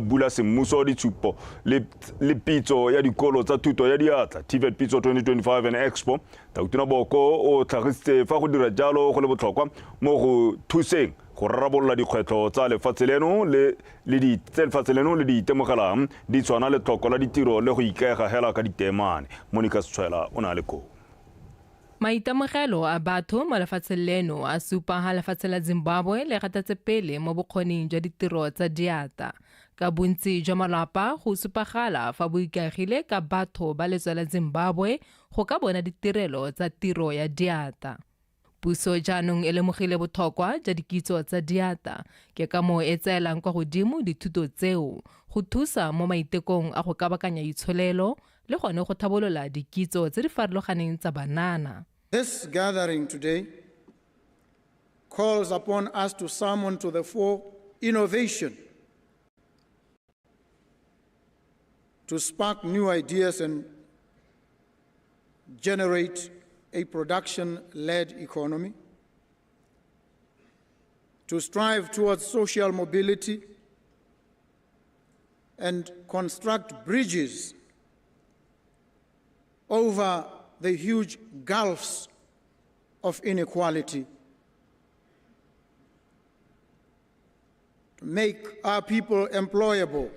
bula semmuso ditshupo le pitso ya dikolo tsa thuto ya diatla TVET Pitso 2025 and Expo. Tautuna Boko o tlhagisitse fa go dira jalo go le botlhokwa mo go thuseng go rarabolla dikgwetlho tsa lefatshe leno le ditemogelang di tshwana le tlhoko la ditiro le go ikaega hela ka ditemane. Monica Sitshwela o na le ko. Maitemogelo a batho mo lefatsheng leno a supa ha lefatshe la Zimbabwe le gatatse pele mo bokgoning jwa ditiro tsa diata. Ka bontsi jwa malapa go supagala fa bo ikaegile ka batho ba letswa la Zimbabwe go ka bona ditirelo tsa tiro ya diata. Puso jaanong e lemogile botlhokwa jwa dikitso tsa diata ke ka moo e tseelang kwa godimo dithuto tseo go thusa mo maitekong a go kabakanya itsholelo le gone go thabolola dikitso tse di farologaneng tsa banana. This gathering today calls upon us to summon to the fore innovation, to spark new ideas and generate a production-led economy, to strive towards social mobility and construct bridges over the huge gulfs of inequality, to make our people employable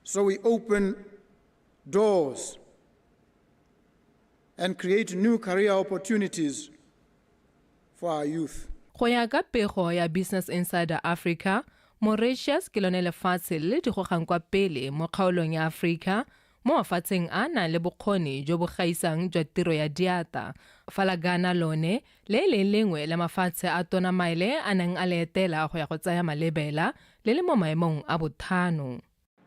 so we open doors and create new career opportunities for our youth. Go ya ka pego ya Business Insider Africa, Mauritius ke lone lefatshe le di gogang kwa pele mo kgaolong ya Africa mo mafatsheng a nang le bokgoni jo bo gaisang jwa tiro ya diata. Fala Ghana lone le lengwe la mafatshe a tona maele a nang a leetela go ya go tsaya malebela le le mo maemong a bothano.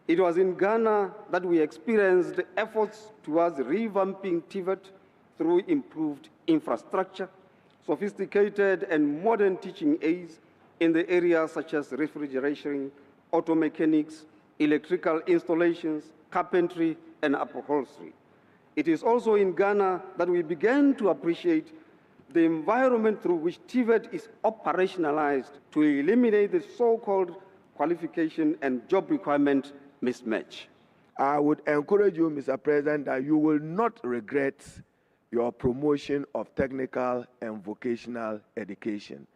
It was in Ghana that we experienced efforts towards revamping TVET through improved infrastructure, sophisticated and modern teaching aids in the areas such as refrigeration, auto mechanics, electrical installations, carpentry, and upholstery. It is also in Ghana that we began to appreciate the environment through which TVET is operationalized to eliminate the so-called qualification and job requirement mismatch. I would encourage you, Mr. President, that you will not regret your promotion of technical and vocational education.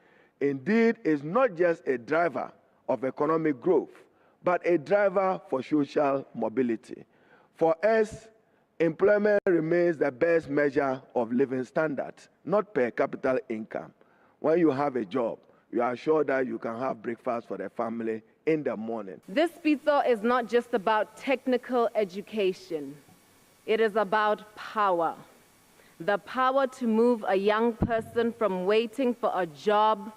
Indeed, it's not just a driver of economic growth, but a driver for social mobility. For us, employment remains the best measure of living standards, not per capita income. When you have a job, you are sure that you can have breakfast for the family in the morning. This Pitso is not just about technical education. It is about power. The power to move a young person from waiting for a job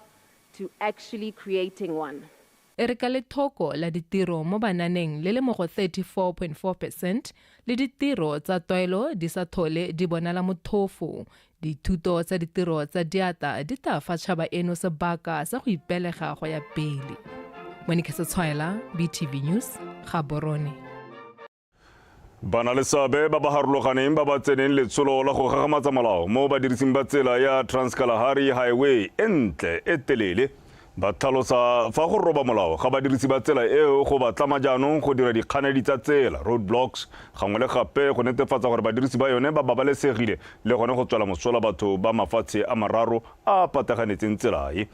to actually creating one. Erika le thoko la ditiro mo bananeng le le mo go 34.4% le ditiro tsa toelo di sa thole di bonala mothofu. Dithuto tsa ditiro tsa diata di ta fa tšhaba eno sebaka sa go ipelega go ya pele. Monica Sitshwela, BTV News, Gaborone. Bana le seabe ba ba harologaneng ba ba tseneng letsholo la go gagamatsa molao mo badirising ba tsela ya Trans-Kalahari Highway entle e telele ba tlhalosa fa go roba molao ga badirisi ba tsela eo go ba tlama jaanong go dira dikganedi tsa tsela roadblocks gangwe le gape go netefatsa gore badirisi ba yone ba babalesegile le gone go tswela mosola batho ba mafatshe a mararo a pataganetseng tsela e.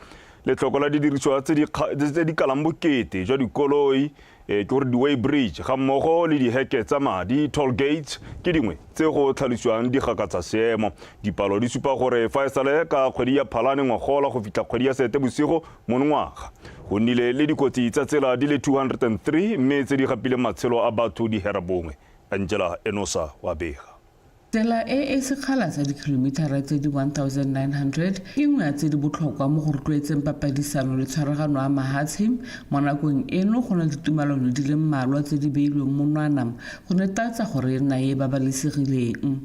Letlhoko la didiriswa tse di kalang bokete jwa dikoloi ke gore di-way bridge ga mmogo le diheke tsa madi toll gates ke dingwe tse go tlhalosiwang digakatsa seemo. Dipalo di supa gore fa e sale ka kgwedi ya Phalane ngwagola go fitlha kgwedi ya Seetebosigo monongwaga go nnile le dikotsi tsa tsela di le 203 mme tse di gapile matshelo a batho di hera bongwe. Angela Enosa wa bega. Tsela e sekgala sa dikilomitara tse di 1900 ke nngwe tse di botlhokwa mo go rotloetseng papadisano le tshwaragano a mahatshe mo nakong eno go na ditumalano di le mmalwa tse di beilweng monwana go netefatsa gore e nna e babalesegileng.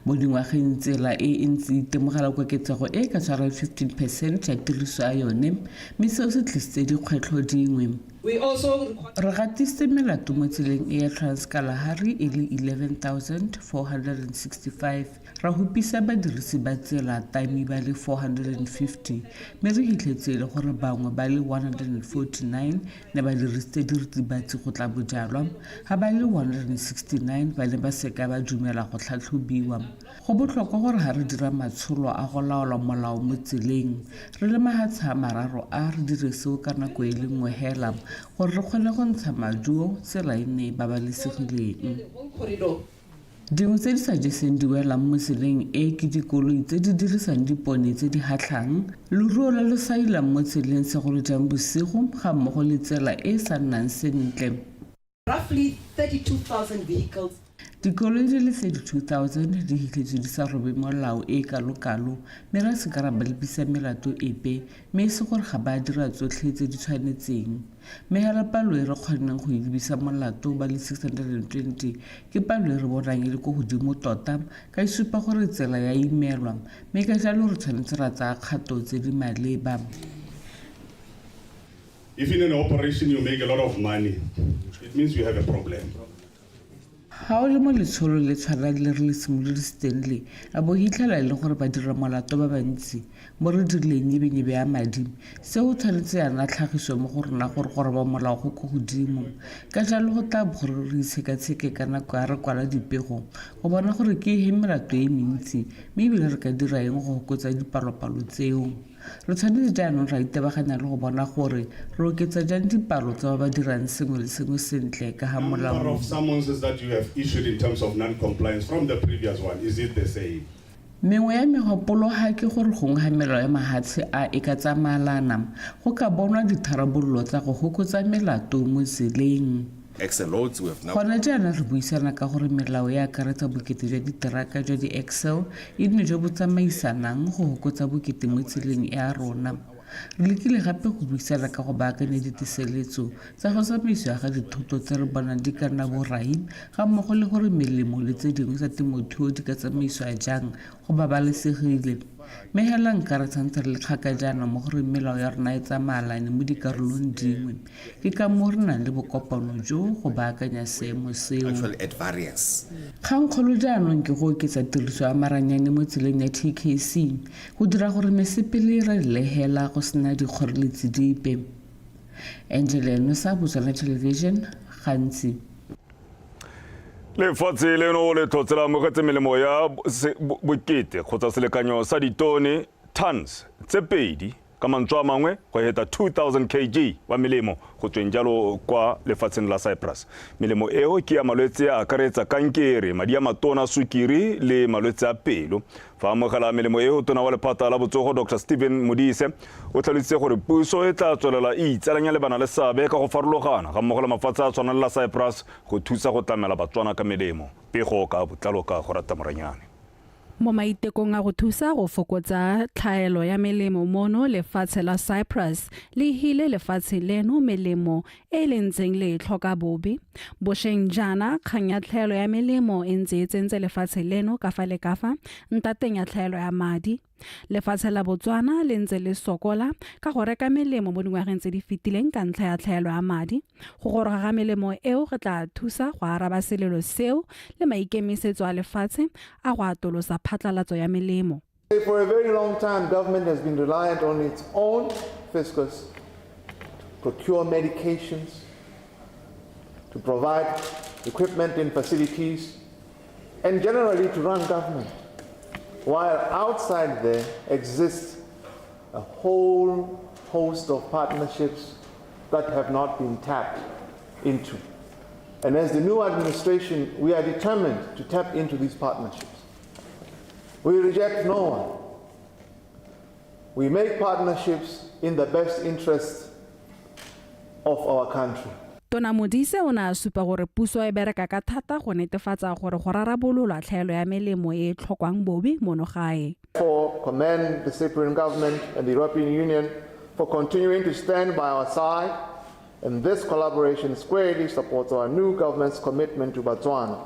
Mo dingwageng tsela e ntse itemogela koketsego e ka tshwara 15% ya tiriso ya yone mme seo se tlisitse dikgwetlho dingwe. We also re gatiste melato mo tseleng e ya Trans-Kalahari e le 11,465 ra hupisa badirisi ba tsela taimi ba le 450 mme re hitlhetse le gore bangwe ba le 149 ne ba dirisitse diritibatsi go tla bojalwa ga ba le 169 ba ne ba seka ba dumela go tlhatlhobiwa go botlhokwa gore ga re dira matsholo a go laola molao mo tseleng re le mahatsha a mararo a re dire seo ka nako e le nngwe hela gore re kgone go ntsha maduo tsela e nne babalesegileng dingwe tse di sa jeseng di welang mo tseleng e ke dikoloi tse di dirisang dipone tse di hatlhang leruo le le sa ilang mo tseleng segolo jang bosigo ga mmogo le tsela e sa nnang sentle roughly 32,000 vehicles. dikoloi di le 32,000 di hitlhetswe di sa robe molao e kalo-kalo mme ra se ka ra ba lebisa melato epe mme e se gore ga ba dira tsotlhe tse di tshwanetseng mme hela palo e re kgonang go e lebisa molato ba le 620 ke palo e re bonang e le ko godimo tota ka e supa gore tsela ya imelwa mme ka jalo re tshwanetse ra tsaya kgato tse di maleba. If in an operation you make a lot of money, it means you have a problem. Ha o le mo letsholo le tshwana le re le simolodisitseng le a bo hitlhela e le gore ba dira molato ba bantsi mo re dirileng nyebe ya madi seo tshwanetse yana tlhagiso mo go rona gore ba molao go ko godimo ka jalo go tla gore re itshekatsheke ka nako ya re kwala dipego go bona gore ke he melato e mentsi mme ebile re ka dira eng go fokotsa dipalopalo tseo re tshwanetse jaanong ra itebaganya le go bona gore re oketsa jang dipalo tsa ba dirang sengwe le sengwe sentle ka ga molao. Number of summonses that you have issued in terms of non-compliance from the previous one, is it the same? mengwe ya megopolo ga ke gore gongwe ga melao ya mahatshe a e ka tsamayelana go ka bonwa ditharabololo tsa go fokotsa melato mo tseleng. Gona jaana re buisana ka gore melao ya akaretsa bokete jwa diteraka jwa di-Excel e nne jo bo tsamaisanang go fokotsa bokete mo tseleng e a rona. Re lekile gape go buisana ka go baakanya ditiseletso tsa go tsamaisiwa ga dithoto tse re bonang di ka nna borai ga mmogo le gore melemo le tse dingwe tsa temothuo di ka tsamaisiwa jang go babalesegile mme hela nka re tshwanetse re le kgaka jaana mo gore melao ya rona e tsamayelane mo dikarolong dingwe ke ka moo re nang le bokopano jo go baakanya seemo seo. Kgangkgolo jaanong ke go oketsa tiriso ya maranyane mo tseleng ya TKC go dira gore mesepele re lehela go sena dikgoreletsi dipe. Angela Nosa, Botswana Television, gantsi. lefatshe leno le thotsela mogetse melemo ya bokete kgotsa selekanyo sa ditone tons tse pedi ka mantswe a mangwe go heta 2,000 kg wa melemo go tsweng jalo kwa lefatsheng la Cyprus. Melemo eo ke ya malwetse a akaretsa kankere, madi a matona, sukiri le malwetse a pelo. Fa amogela melemo eo tona wa lephata la botsogo Dr. Stephen Modise o tlhalositse gore puso e tla tswelela e itsalanya le bana le seabe ka go farologana ga mmogo le mafatshe a tshwana la Cyprus go thusa go tlamela Batswana ka melemo. Pego ka botlalo ka go rata moranyane. Mo maitekong a go thusa go fokotsa tlhaelo ya melemo mono lefatshe la Cyprus le hile lefatshe leno melemo e lentseng le tlhoka bobe bosheng jana kgang ya tlhaelo ya melemo e ntse e tsentse lefatshe leno ka fa le ka fa ntateng ya tlhaelo ya madi. Lefatshe la Botswana le ntse le sokola ka go reka melemo mo dingwageng tse di fetileng ka ntlha ya tlhaelo ya madi. Go goroga ga melemo eo go tla thusa go araba selelo seo le maikemisetso a lefatshe a go atolosa phatlalatso ya melemo. For a very long time, government has been reliant on its own fiscus to procure medications, to provide equipment and facilities, and generally to run government. While outside there exists a whole host of partnerships that have not been tapped into. And as the new administration, we are determined to tap into these partnerships. We reject no one. We make partnerships in the best interests of our country. Tona Modise o na supa gore puso e bereka ka thata go netefatsa gore go rarabololwa tlhaelo ya melemo e tlhokwang bobe mono gae. Commend the Cypriot government and the European Union for continuing to stand by our side, and this collaboration squarely supports our new government's commitment to Botswana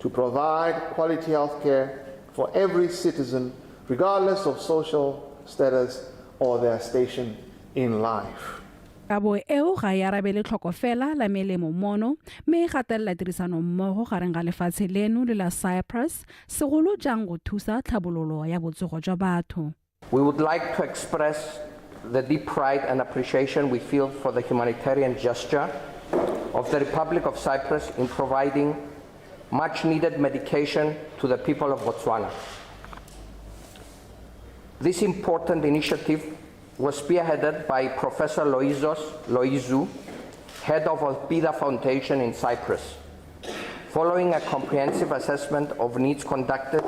to provide quality health care for every citizen, regardless of social status or their station in life. Kabo eo ga ya arabele tlhoko fela la melemo mono mme e gatelela tirisano mmogo gareng ga lefatshe leno le la Cyprus segolo jang go thusa tlhabololo ya botsogo jwa batho. We would like to express the deep pride and appreciation we feel for the humanitarian gesture of the Republic of Cyprus in providing much needed medication to the people of Botswana. This important initiative was spearheaded by Professor Loizu, head of Alpida Foundation in Cyprus, following a comprehensive assessment of needs conducted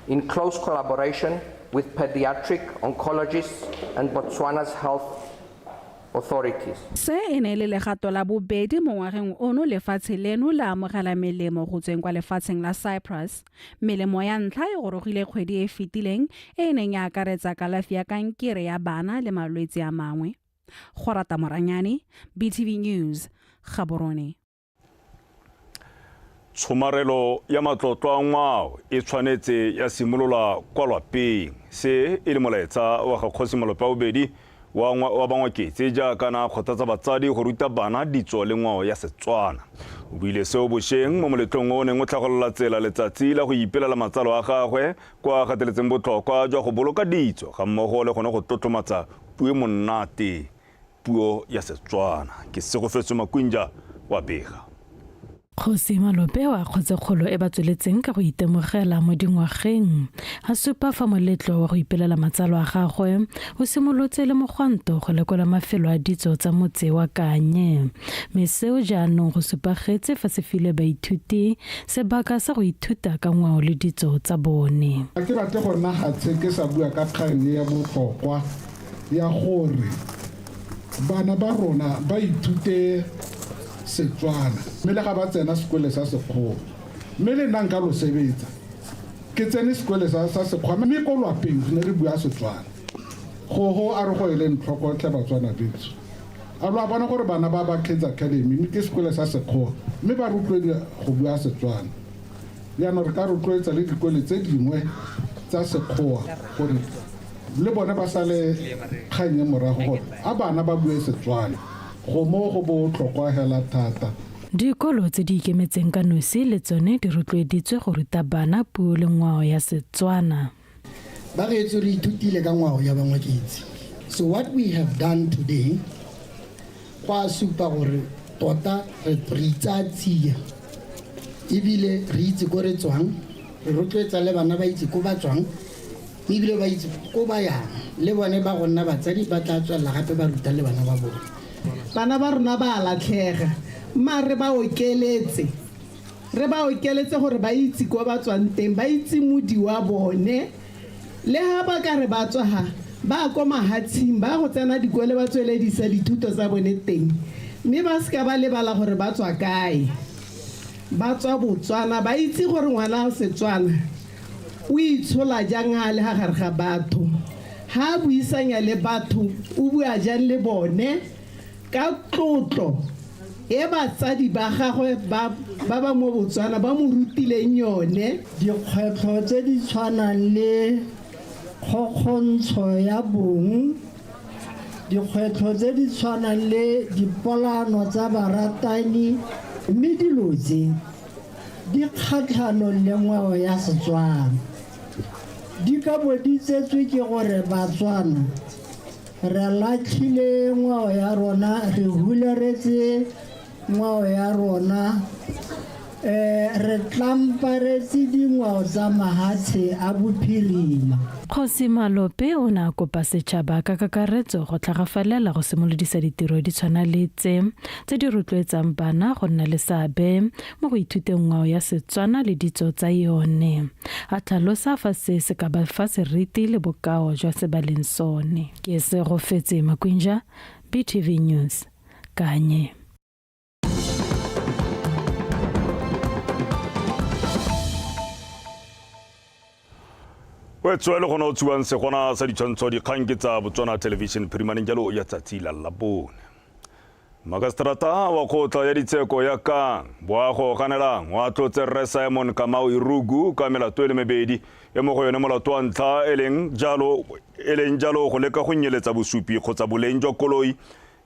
in close collaboration with pediatric oncologists and Botswana's health authorities. Se ene le legato la bobedi mo ngwageng ono lefatshe leno la amogela melemo go tsweng kwa lefatsheng la Cyprus. Melemo ya ntlha e gorogile kgwedi e fetileng e neng ya akaretsa kalafi ya kankere ya bana le malwetse a mangwe. Gorata Moranyane, BTV News, Gaborone. Tshomarelo ya matlotlo a ngwao e tshwanetse ya simolola kwa lapeng. Se e le molaetsa wa ga Kgosi Malope wa bobedi wa bangwaketse jaaka na kgothatsa batsadi go ruta bana ditso le ngwao ya Setswana. O buile seo bošeng mo moletlong o neng o tlhagolola tsela letsatsi la go ipelela matsalo a gagwe kwa gateletseng botlhokwa jwa go boloka ditso ga mmogo le gone go tlotlomatsa puo monate puo ya Setswana. Ke Segofetso Makwinja wa Bega. Kgosi Malope wa kgotsekgolo e ba tsweletseng ka go itemogela mo dingwageng a supa fa moletlo wa go ipelela matsalo a gagwe o simolotse le mogwanto go lekola mafelo a ditso tsa motse wa Kanye mme seo jaanong go supagetse fa se file baithuti sebaka sa go ithuta ka ngwao le ditso tsa bone. A ke rate go nna gatshe ke sa bua ka kgang ya botlhokwa ya gore bana ba rona ba ithute Setswana mme le ga ba tsena sekole sa Sekgowa mme le nna nka lo sebetsa ke tsene sekole sa Sekgowa mme ko lapeng ne re bua Setswana go a re go ile ntlhoko tle Batswana ditso a lo bona gore bana ba ba Kids Academy mme ke sekole sa Sekgowa mme ba rutloediwa go bua Setswana ya no re ka rutloetsa le dikole tse dingwe tsa Sekgowa gore le bona ba sale kganye morago gore a bana ba bue Setswana go mo go botlhokwa hela thata. Dikolo tse di ikemetseng ka nosi le tsone di rotloeditswe go ruta bana puo le ngwao ya Setswana. Ba re itse re ithutile ka ngwao ya bangwaketse. So what we have done today kwa supa gore tota re tsatsiya ebile re itse go re tswang re rotloetsa le bana ba itse go ba tswang ebile ba itse go ba yang le bone ba gonna batsadi ba tla tswela gape ba ruta le bana ba bone. Bana ba rona ba latlhega mma re ba okeletse gore ba itse go ba tswang teng ba itse modi wa bone le ha ba ka re ba tswa ha ba go mahatshing ba go tsena dikole ba tsweledisa dithuto tsa bone teng mme ba ska ba lebala gore ba tswa kae ba tswa Botswana ba itse gore ngwana Setswana o itshola jang ha le ha gare ga batho ha buisanya le batho o bua jang le bone ka tlotlo e batsadi ba gagwe ba mo Botswana ba mo rutileng yone. Dikgwetlho tse di tshwanang le kgokgontsho ya bong, dikgwetlho tse di tshwanang le dipolano tsa baratani mme dilo tse di kgatlhanong le ngwao ya Setswana di ka boditsetswe ke gore Batswana re latlhile ngwao ya rona re huleretse ngwao ya rona re tlamparetse dingwao tsa mahatshe a bophirima. Kgosi Malope o na kopa setšhaba ka kakaretso go tlhagafalela go simolodisa ditiro di tshwana le tse di rotloetsang bana go nna le seabe mo go ithuteng ngwao ya Setswana le ditso tsa yone. A tlhalosa fa se ka ba fa seriti le bokao jwa se baleng sone. Ke Segofetse Makwinja, BTV News, Kanye. Wetswele gona o tsuwang se gona sa ditshwantsho dikgang ke tsa Botswana Television Phirimaneng jalo ya tsatsi la Labone. Magastrata wa kgotla ya ditsheko ya Kang boago ganelang wa tlotse Rre Simon Kamau Irugu ka melato le mebedi ya mo go yone molato wa ntlha eleng jalo go leka go nyeletsa bosupi kgotsa boleng jwa koloi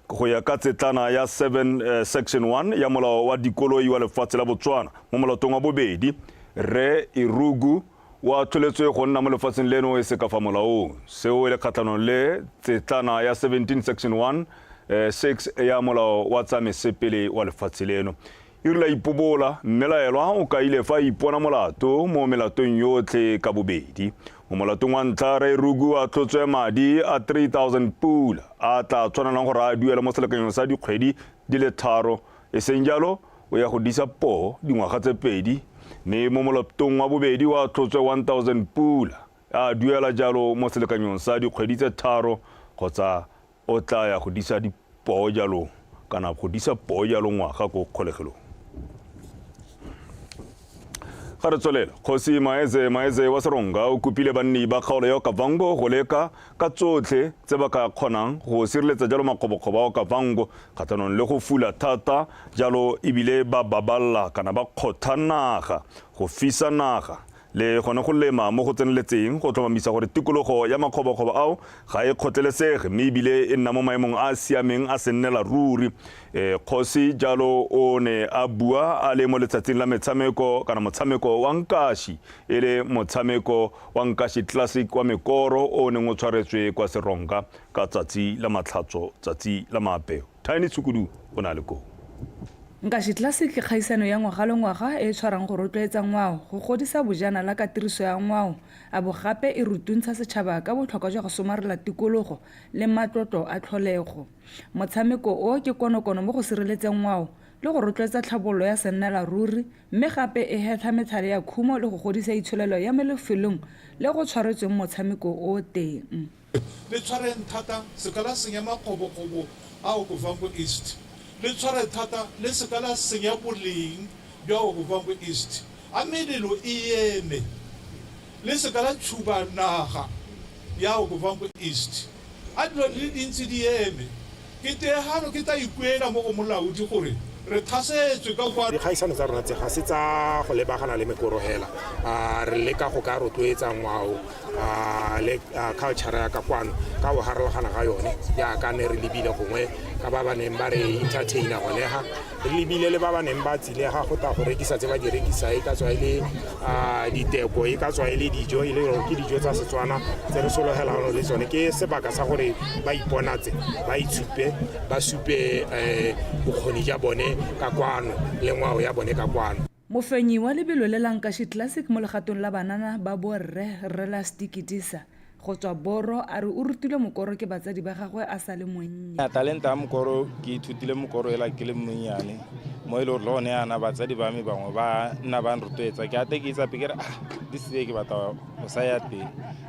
go ya ka tsetlana ya 7 section 1 ya molao wa dikoloi wa lefatshe la Botswana mo molatong wa bobedi re Irugu wa tholetswe go nna mo lefatsheng leno e se ka fa molaong seo le kgatlhanong le tsetlana ya 17 section 1 6 ya molao wa tsa mesepele wa lefatshe leno irla ipobola mmelaelwa o ka ile fa ipona molato mo melatong yotlhe ka bobedi mo molatong wa ntlha re Irugu a tlotswe madi a 3000 pula a tla tshwanang gore a duela mo selekanyong sa dikgwedi di le 3 e seng jalo o ya go disa po dingwaga tse pedi mme mo molatong wa bobedi wa tlotswe 1000 pula a duela jalo mo selekanyong sa dikgwedi tse 3 kgotsa o tla ya go disa dipo jalo kana go disa po jalo ngwaga go kgolegelong Gare tswelele Kgosi Maeze wa Seronga o kopile banni ba kgaolo ya Okavango go leka ka tsotlhe tse ba ka kgonang go sireletsa jalo makgobokgobo a Okavango kgatlhanong le go fula thata jalo ebile ba baballa kana ba kgotha naga go fisa naga le gone go lema mo go tseneletseng go tlhomamisa gore tikologo ya makgobokgobo ao ga e kgotlelesege mme ebile e nna mo maemong a siameng a sennela ruri Kgosi jalo o ne a bua a le mo letsatsing la metshameko kana motshameko wa Nkashi e le motshameko wa Nkashi Classic wa mekoro o ne go tshwaretswe kwa Seronga ka tsatsi la matlhatso tsatsi la maapeo Tiny Tsukudu o na le go Nkashi Classic ke kgaisano ya ngwaga le ngwaga e tshwarang go rotloetsa ngwao go godisa bojana la ka tiriso ya ngwao a bo gape e rutuntsha setšhaba ka botlhokwa jwa go somarela tikologo le matlotlo a tlholego motshameko o ke konokono mo go sireletseng ngwao le go rotloetsa tlhabololo ya sennela ruri mme gape e hetha methale ya khumo le go godisa itsholelo ya melefelong le go tshwaretsweng motshameko o teng le tshwareng thata sekala senya makgobokobo a Okavango East le tshware thata le sekala senya boleng bja Okavango East a melelo e eme le sekala tshuba naga ya Okavango East a dilo le dintsi di eme ke tegano ke ta ikwela mo go molaodi gore re thasetswe ka kwa dikgaisano tsa rona tse ga se tsa go lebagana le mekoro hela re leka go ka rotloetsa ngwao le culture ya ka kwano ka go harologana ga yone ya ka ne re lebile gongwe ka ba baneng ba re entertainer go lega re lebile le ba baneng ba tsilega go ta go rekisa tse ba di rekisa e ka tswa ile diteko e ka tswa ile dijo ile ke dijo tsa Setswana tse re sologelano le tsone ke sebaka sa gore ba iponatse ba itshupe ba supe bokgoni ja bone ka kwano le ngwao ya bone ka kwano mofenyi wa lebelo le la Nkashi Classic mo legatong la banana ba borre rela stikitisa go tswa boro a re o rutile mokoro ke batsadi ba gagwe a sa le monnye talenta ya mokoro ke ithutile mokoro ela ke le monnyane mo ile lo ne ana batsadi ba me bangwe ba nna ba nrutwetsa ke ate ke itsa pekere this day ke batla go sa ya teng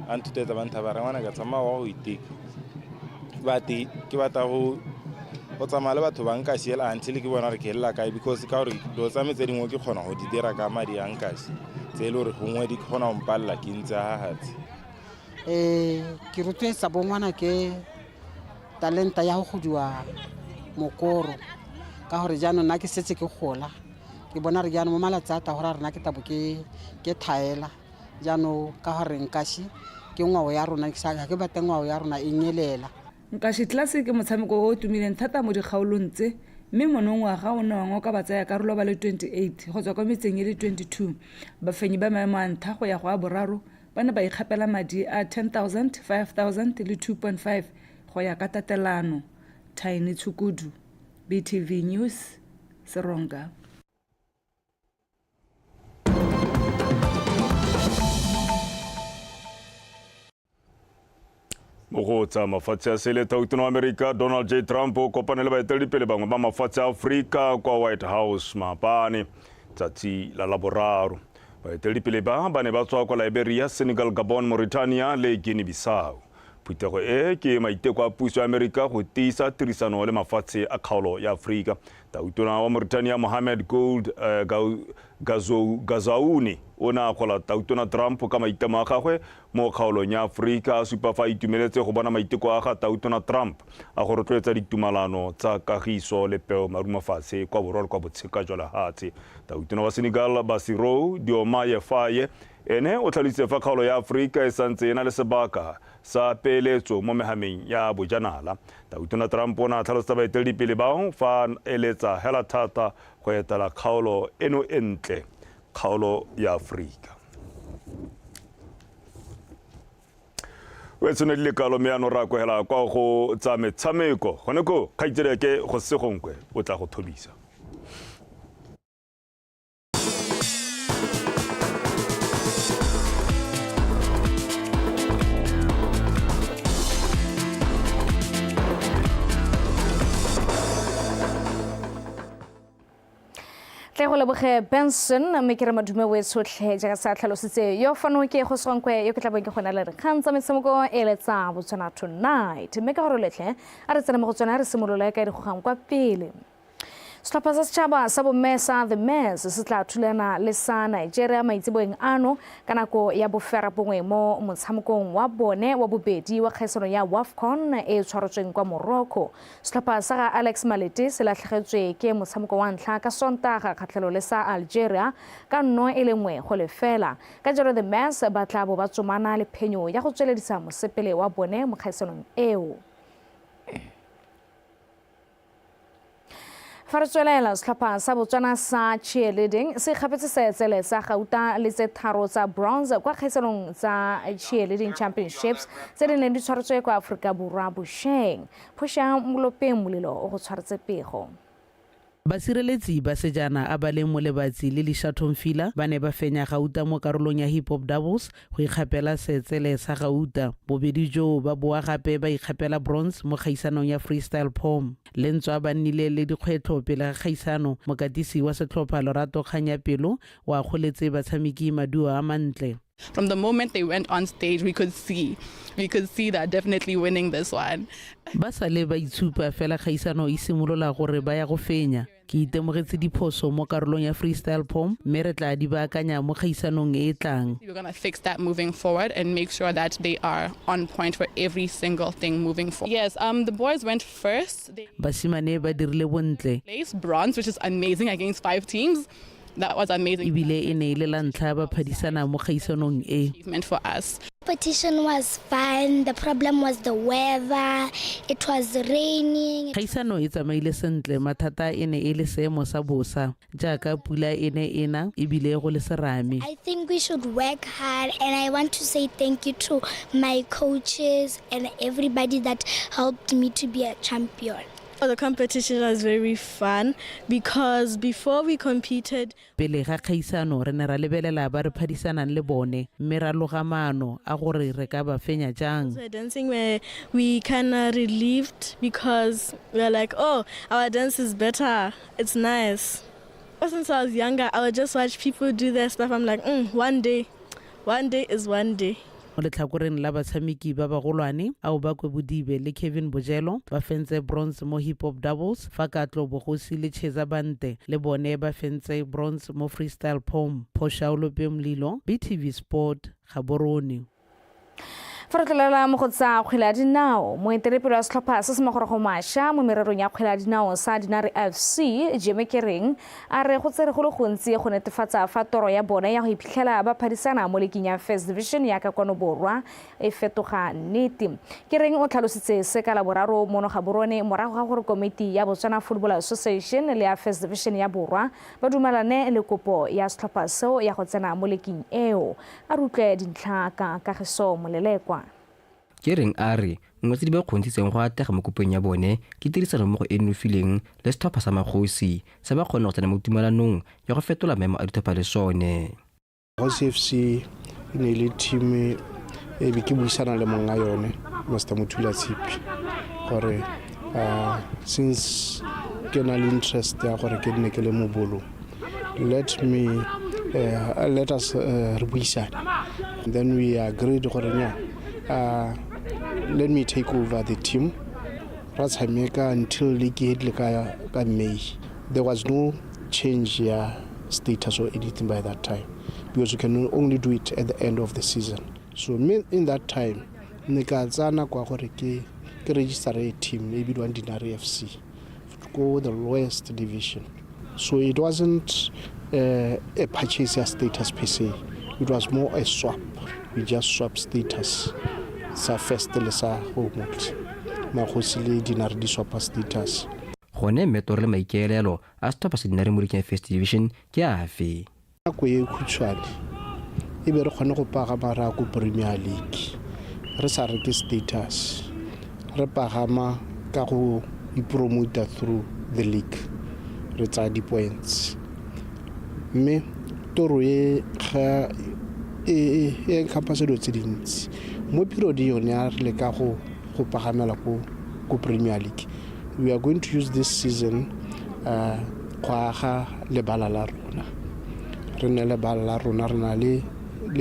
a nthutetsa ba ntha ba re ngwana ka tsama wa go itika bati ke batla go tsamaya le batho ba Nkashi ela until ke bona re ke lela kae because ka gore do tsa metse dingwe ke kgona go di dira ka madi a Nkashi tse le gore gongwe di kgona go mpalla ke ntse ha hatsi ke rotloetsa bongwana ke talenta ya go godiwa mokoro ka gore jaanong nna ke setse ke gola ke bona re jaanong mo malatsi a ta gore rena ke tabo ke thaela jaanong ka gore Nkashi ke ngwao ya rona ke batla ngwao ya rona e nyelela Nkashi Classic ke motshameko o tumileng thata mo dikgaolong tse mme monongwaga o ne wangwe ka batsaya karolo ba le 28 go tswa kwa metseng e le 22 bafenyi ba maemo a ntlha go ya go a boraro ba ne ba ikgapela madi a 10,000 5,000 le 2.5 go ya ka tatelano Tiny Tsukudu BTV News Seronga Mogotsa mafatshe a selethauteng wa Amerika Donald J. Trump o kopane le baeteledipele bangwe ba mafatshe a Afrika kwa White House maapane tsatsi la laboraro baeteledipele ba ne ba tswa kwa Liberia, Senegal, Gabon, Mauritania le Guinea-Bissau phutego e ke maiteko a puso ya Amerika go tiisa tirisano le mafatshe a kgaolo ya Afrika tautona wa Mauritania Mohamed Gould Gazaouni ona khola tautona Trump ka maitama a gagwe mo kgaolong ya Afrika supa fa itumeletse go bona maiteko a ga tautona Trump a go rotloetsa ditumalano tsa kagiso le peo marumafatshe kwa borwa kwa botsheka jwa lehatshe. Tautona wa Senegal Bassirou Diomaye Faye ene o tlhalositse fa kgaolo ya Afrika e santse ena le sebaka sa peeletso mo mehameng ya bojanala. Tautona Trump ona tlhalosetsa baeteledipele bao fa eletsa hela thata go etela kgaolo eno entle kgaolo ya Afrika. Wetsone le kalo meano ra go hela kwa go tsa metshameko gone go khaitseleke go segonkwe o tla go thobisa. Go leboge Benson me kere madume we tsotlhe jaaka sa tlhalositse yo fano ke go sonkwe yo ke tla beng ke gona le re kgantsa metshameko e letsa botswana tonight me ka go letle a re tsena mo go tswana re simolola ka di go gang kwa pele. Setlhopha sa setšhaba sa bomme the Mets se tla thulana le sa Nigeria maitseboeng ano ka nako ya bofera bongwe mo motshamekong wa bone wa bobedi wa kgaisano ya WAFCON e tshwaretsweng kwa Morocco. Setlhopha sa ga Alex Malete se latlhegetswe ke motshameko wa ntlha ka Sontaga kgatlhelo le sa Algeria ka 1-0 ka jalo the Mets ba tla bo ba tsomana le phenyo ya go tsweledisa mosepele wa bone mo kgaisanong eo. Fartswelela setlhopha sa Botswana sa cheerleading se gapetse seetsele sa Gauta le tse tharo tsa bronze kwa kgaisanong tsa cheerleading championships tse di neng di tshwaretswe kwa Aforika Borwa Bosheng. Phosha Molopeng Molelo o go tshwaretse pego. Basireletsi ba sejana a ba leng mo lebatsi le Lishathong Fila ba ne ba fenya Gauta mo karolong ya hip hop doubles go ikgapela seetsele sa Gauta. Bobedi jo ba boa gape ba ikgapela bronze mo kgaisanong ya freestyle pom. Lentswa ba nnile le dikgwetlho pele ga kgaisano mokatisi wa setlhopha Lorato Kganyapelo wa goletse batshameki maduo a mantle. From the moment they went on stage, we could see that definitely winning this one. Ba sale ba itshupa fela kgaisano e simolola gore ba ya go fenya. Ke itemogetse diphoso mo karolong ya freestyle pom mme re tla di baakanya mo kgaisanong e tlang. We're going to fix that moving forward and make sure that they are on point for every single thing moving forward. Yes, the boys went first. Basimane ba dirile bontle. Placed bronze, which is amazing against 5 teams. That was amazing. Ibile ene ile la ntlha ba phadisana mo kgaisanong e. Achievement for us. Competition was fun. The problem was the weather. It was raining. Kgaisano e tsamaile sentle mathata ene e le seemo sa bosa jaaka pula ene ena ibile go le serame. I think we should work hard and I want to say thank you to my coaches and everybody that helped me to be a champion. The competition was very fun because before we competed, pele ga kgaisano re ne ra lebelela ba re phadisanang le bone mme ra loga maano a gore re ka ba fenya jang. Dancing where we kind of relieved because we were like, oh, our dance is better, it's nice. Since I was younger, I would just watch people do their stuff. I'm like, one day is one day. Mo letlhakoreng la batshameki ba bagolwane ao ba kwe Bodibe le Kevin Bojelo ba fentse bronze mo hip hop doubles fa Katlo Bogosi le Cheza Bante le bone ba fentse bronze mo freestyle pom. Phosha Molopeng Molelo, BTV Sport, Gaborone. Farotlela mo go tsa kgwele ya dinao moetelepele wa setlhopha se se mogoro go masha mo mererong ya kgwele ya dinao sa Dinare FC Jeme Kering a re go tsere go le gontsi go netefatsa fa toro ya bona ya go iphitlhela ba phadisana mo leking ya First Division ya ka kwano borwa e fetoga nnete. Kering o tlhalositse se ka la boraro mono Gaborone morago ga gore komiti ya Botswana Football Association le ya First Division ya borwa ba dumelane le kopo ya setlhopha seo ya go tsena mo leking eo a rutle dintlha ka kagiso molelekwa. Kering a re nngwe tse di ba kgontshitseng go atega mo kopong ya bone ke tirisano mo go enofileng le setlhopha sa Magosi sa ba kgona go tsena mo tumalanong ya go fetola maemo a ditlhopha le sone. Magosi FC e ne le team e be ke buisana le monga yone Master Mutula Tshipi gore since ke na le interest ya gore ke nne ke le mo bolo let us re buisana. Then we agreed gore let me take over the team. Ratshameka until league ka May. there was no change status or anything by that time, because you can only do it at the end of the season. So in that time, Nikazana Kwakoreke registered a team, maybe one Dinari FC, to go the lowest division. So it wasn't a purchase status per se, it was more a swap. We just swap status. Sa first lesa homeworld. Mahosile Dinari di swap status. Gone metor le maikeelelo a Stopa se Dinari mo First Division ke afe. Nako e khutshwane e be re kgone go pagama ra go Premier League re sa reke status re pagama ka go ipromote through the league re tsa di points mme toro e ga e kapaselo tse dintsi mo period yone ya re le ka go pagamela go Premier League. We are going to use this season kwa lebala la rona re ne lebala la rona re na le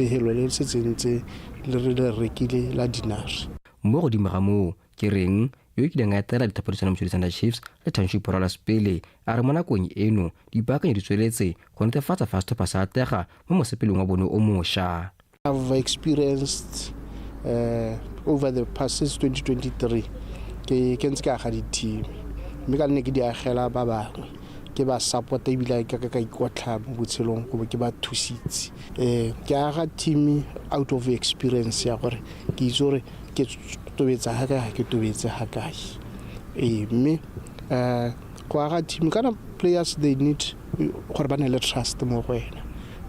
helo le setsentse le re le rekile la Dinari. Mo godimo ga moo ke reng yo ke ding etela dithapodiso mo Thunder Chiefs le Township Rollers pele a re mo nakong eno dipakanye di tsweletse go netefatsa fa Stopa sa atlega mo mosepelong wa bone o mošwa. I've experienced over the past since 2023 ke ntse ka ga di team mme ka nne ke di agela ba bangwe ke ba support ebile ka ikotla mo botshelong go ke ba thusitse ke aga team out of experience ya gore ke itse ke tobetsa ga ke tobetse ga kae mme go aga team kana players they need gore ba ne le trust mo go wena,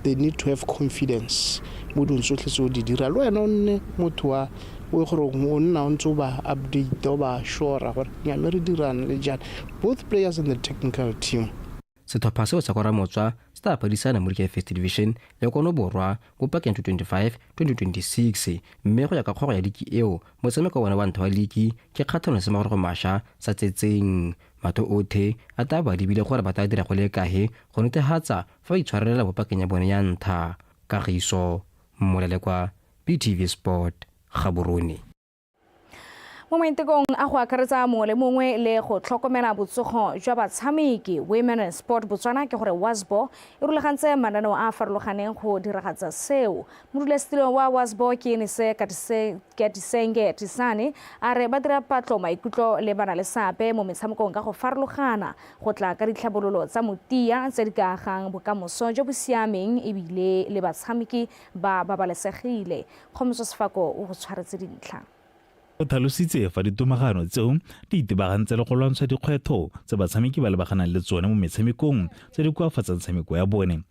they need to have confidence mo dintho tsotlhe tse o di dira le wena o nne motho wa o gore o nna o ntse o ba update o ba sure gore ya me re dirana le jana both players and the technical team. Setlhopha seo sa kwa Ramotswa se tla padisana mo First Division ya kono borwa go pakeng 2025-2026 mme go ya ka kgoro ya liki eo motshameko wa ntho wa liki ke kgatlhano se magoro go masha sa tsetseng matho othe a taba di bile gore ba tla dira go le kae go netehatsa fa ba itshwarelela bo pakeng ya bone ya ntha Kagiso Molele kwa BTV Sport Gaborone. Mo maitekong a go akaretsa mo le mongwe le go tlhokomela botsogo jwa batshameki Women in Sport Botswana ke gore WASBO e rulagantse mananeo a farologaneng go diragatsa seo. Modulasetilo wa WASBO ke ne se Katisenge Tisane a re ba dira patlo maikutlo le bana le sape mo metshamekong ka go farologana go tla ka ditlhabololo tsa motia tse di ka agang bokamoso jo bo siameng ebile le batshameki ba babalesegile. Khomotso Sefako o go tshwaretse dintlha. O tlhalositse fa ditomagano tseo di itebagantse le go lwantsha dikgwetho tse batshameki ba lebaganang le tsone mo metshamekong tse di koafatsang tshameko ya bone.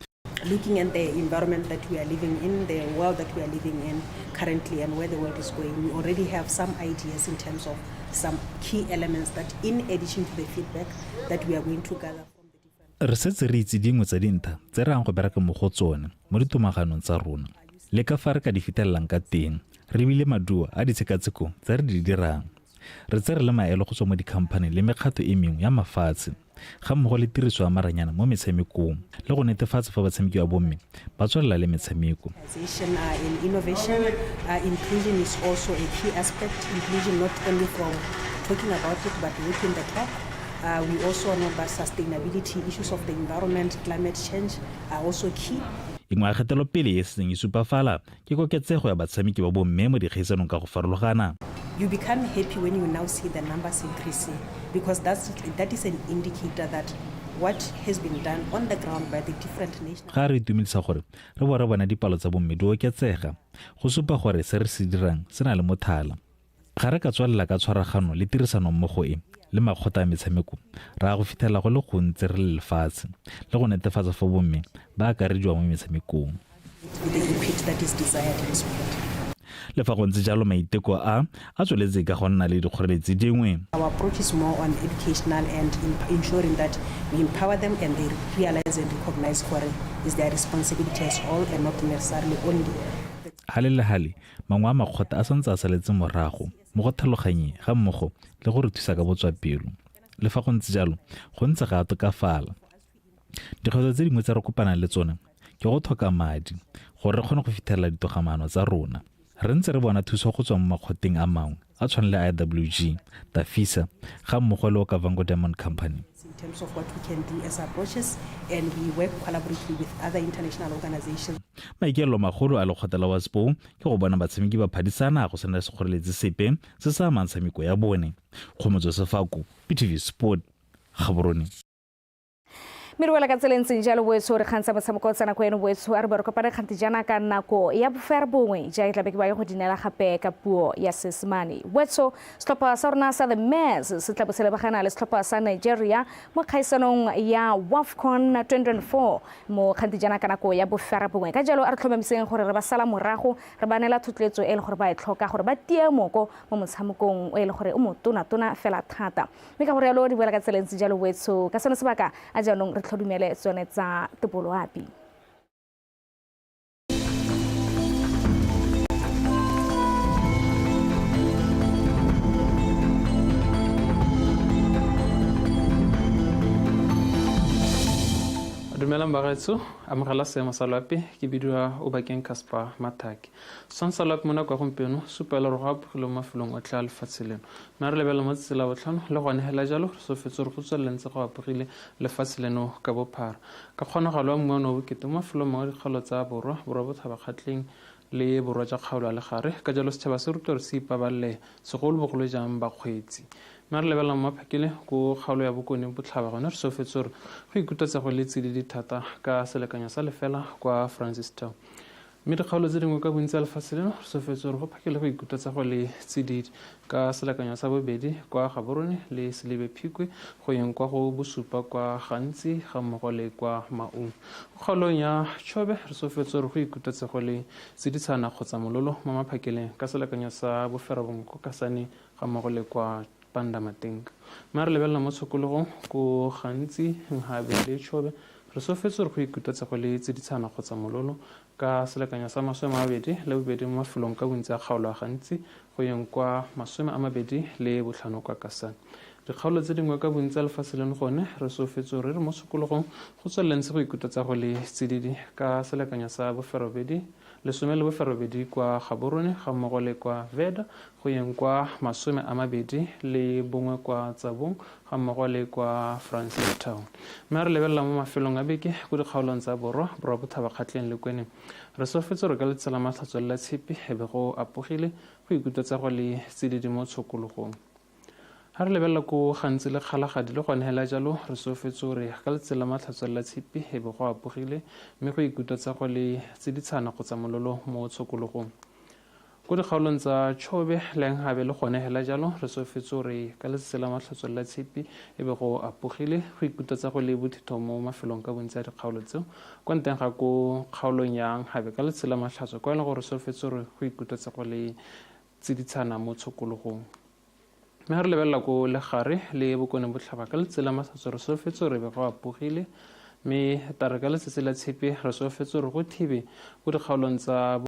Looking at the environment that we are living in, the world that we are living in currently and where the world is going, we already have some ideas in terms of some key elements that in addition to the feedback that we are going to gather from the different... Re setse re itse dingwe tsa dintlha tse re ang go bereka mo go tsone mo ditomaganong tsa rona le ka fa re ka di fitelelang ka teng. Re bile maduo a ditshekatsheko tse re di dirang re tsere le maelo go tswa mo dikhamphane le mekgato e mengwe ya mafatshe ga mmogo le tiriso ya maranyana mo metshamekong le go netefatsa fa batshameki ba bomme ba tswelela le metshameko. In innovation, inclusion is also a key aspect. Inclusion not only from talking about it but within the talk. We also know that sustainability, issues of the environment, climate change are also key. Ingwe kgetelo pele e seng e supafala ke koketsego ya batshameki ba bomme mo dikgaisanong ka go farologana. You become happy when you now see the numbers increasing because that is an indicator that what has been done on the ground by the different nations. Ga re itumedisa gore re bo re bona dipalo tsa bomme di oketsega go supa gore se re se dirang se na le mothala. Ga re ka tswalela ka tshwaragano le tirisano mmogo e le makgotla a metshameko ra go fitlhela go le gontse re le lefatshe le go netefatsa fa bomme ba akarediwa mo metshamekong. Le fa go ntse jalo maiteko a tsweletse ka go nna le dikgoreletsi dingwe. Our approach is more on educational and ensuring that we empower them and they realize and recognize what is their responsibility as all and not necessarily only. Hale mangwe a makgotla a santse a saletse morago mo go tlhaloganye ga mmogo le go re thusa ka botswapelo. Le fa go ntse jalo go ntse ga tokafala. Dikgwetlho tse dingwe tse re kopana le tsone ke go tlhoka madi gore re kgone go fitlhelela ditogamano tsa rona. Re ntse re bona thuso go tswa mo makgotleng a mangwe a tshwana le IWG, Tafisa ga mmogo le Okavango Diamond Company. In terms of what we can do as approaches, and we work collaboratively with other international organizations. Maikaelelo magolo a lekgotla la WASPO ke go bona batshameki ba phadisana go sena sekgoreletsi sepe se sa amang tshameko ya bone. Kgomotso Sefako, PTV Sport, Gaborone. Mirwela ka tseleng jalo boetso re kgantsa motshameko tsana ko eno boetso a re ba re kopana kganti jana ka nako ya bofere bongwe ja itla be ke ba go dinela gape ka puo ya Seesimane. Boetso setlhopha sa rona sa the Mets se tla bosele bagana le setlhopha sa Nigeria mo kgaisanong ya WAFCON 2024 mo kganti jana ka nako ya bofere bongwe. Ka jalo a re tlhomamiseng gore re ba sala morago re ba nela thotletso e le gore ba e tlhoka gore ba tie moko mo motshamekong e le gore o motona fela thata. Mme ka gore yalo di boela ka tseleng jalo boetso ka sone sebaka a jaanong re tlhodumele tsone tsa Tebolo Api. Dumelang bagaetso amogela seemo sa loapi ke bidiwa o bakeng Casper Mathaki son sa loapi mona kwa gompieno supela re go apogile mo mafelong otlhe a lefatshe leno mme re lebela mo tsela botlhano le go anegela jalo re sofetse re go tswelelentse go apogile lefatshe leno ka bophara ka kgonagalo wa mmuano o bokete mo mafelong mangwe dikgalo tsa borwa bothaba-kgatlheng le borwa tsa kgaolo a le gare ka jalo setšhaba se rutwa re se ipabalele segolobogolo jang bakgweetsi mme re lebelela mo maphakele ko kgaolo ya bokone botlhaba gone re sofetse gore go ikutlwatsego le tsididi thata ka selekanyo sa lefela kwa Francistown mme dikgaolo tse dingwe ka bontsi a lefatshe leno re sofetse gore go phakele go ikutlwatsego le tsididi ka selekanyo sa bobedi kwa Gaborone le Selebe Phikwe go yeng kwa go bosupa kwa Gantsi ga mmogo le kwa Maung go kgaolong ya Chobe re sofetse gore go ikutlwatsego le tsiditsana kgotsa mololo mo maphakeleng ka selekanyo sa boferabongwe ko Kasane ga mmogo le kwa Pandamatenga mme re lebelela mo tshokologong ko Gantsi Nghabe le Chobe re sofetse gore go ikutlwatsego le tsiditsana kgotsa mololo ka selekanyo sa 22 mo mafelong ka bontsi a kgaolo a Gantsi go yeng kwa 25 kwa Kasane dikgaolo tse dingwe ka bontsi a lefatshe leno gone re sofetse gore re mo tshokologong go tswelelentse go ikutlwatsego le tsididi ka selekanyo sa boferobedi 12 kwa Gaborone ga mmogo le kwa Veda go yeng kwa 21 kwa Tsabong ga mmogo le kwa Francistown mme re lebelela mo mafelong a beke go dikgaolong tsa borwa bothaba-kgatlheng le kweneng re sofetse gore ka letsela matlhatswela tshepi e be go apogile go ikutlwatsego le tsididi mo tshokologong ha re lebelela ko gantsi le kgalagadi le gone hela jalo re sofetse gore ka letsela matlhatswela tshepi e be go apogile mme go ikutlwatsego le tsiditsana kgotsa mololo mo tshokologong ko dikgaolong tsa Chobe le Nghabe le gone hela jalo re sofetse gore ka letsela matlhatswela tshepi e be go apogile go ikutlwatsego le bothitho mo mafelong ka bontsi a dikgaolo tseo kwa nteng ga ko kgaolong ya Nghabe ka letsela matlhatso kwa e leng gore sofetse gore go ikutlwatsego le tsiditsana mo tshokologong mme re lebelela ko legare le bokone botlhaba ka letsela matlhatso re sofetse gore be go apogile mme tare ka letsatsi la tshepi re sofetse gore go thibe ko dikgaolong tsa